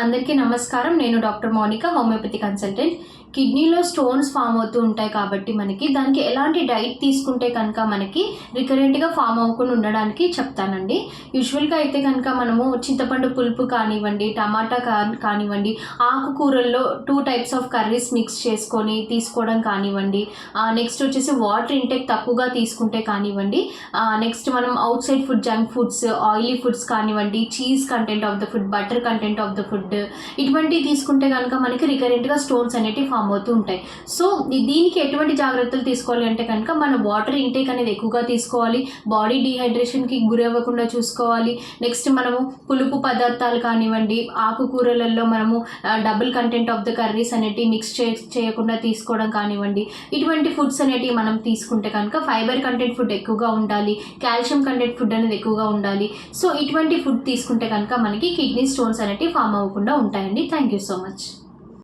అందరికీ నమస్కారం. నేను డాక్టర్ మౌనిక, హోమియోపతి కన్సల్టెంట్. కిడ్నీలో స్టోన్స్ ఫామ్ అవుతూ ఉంటాయి కాబట్టి దానికి ఎలాంటి డైట్ తీసుకుంటే కనుక మనకి రికరెంట్గా ఫామ్ అవ్వకుండా ఉండడానికి చెప్తానండి. యూజువల్గా అయితే కనుక మనము చింతపండు పులుపు కానివ్వండి, టమాటా కానివ్వండి, ఆకుకూరల్లో 2 టైప్స్ ఆఫ్ కర్రీస్ మిక్స్ చేసుకొని తీసుకోవడం కానివ్వండి, నెక్స్ట్ వచ్చేసి వాటర్ ఇంటేక్ తక్కువగా తీసుకుంటే కానివ్వండి, నెక్స్ట్ మనం outside food, junk foods, oily foods కానివ్వండి, cheese content of the food, butter content of the food, ఇటువంటివి తీసుకుంటే కనుక మనకి రికరెంట్గా స్టోన్స్ అనేవి ఫామ్ అవుతూ ఉంటాయి. సో దీనికి ఎటువంటి జాగ్రత్తలు తీసుకోవాలి అంటే కనుక మన వాటర్ ఇంటేక్ అనేది ఎక్కువగా తీసుకోవాలి, బాడీ డీహైడ్రేషన్కి గురి అవ్వకుండా చూసుకోవాలి. నెక్స్ట్ మనము పులుపు పదార్థాలు కానివ్వండి, ఆకుకూరలలో మనము double content of the curries అనేటివి మిక్స్ చేయకుండా తీసుకోవడం కానివ్వండి, ఇటువంటి ఫుడ్స్ అనేటివి మనం తీసుకుంటే కనుక ఫైబర్ కంటెంట్ ఫుడ్ ఎక్కువగా ఉండాలి, కాల్షియం కంటెంట్ ఫుడ్ అనేది ఎక్కువగా ఉండాలి. సో ఇటువంటి ఫుడ్ తీసుకుంటే కనుక మనకి కిడ్నీ స్టోన్స్ అనేటివి ఫామ్ అవ్వకుండా ఉంటాయండి. Thank you so much.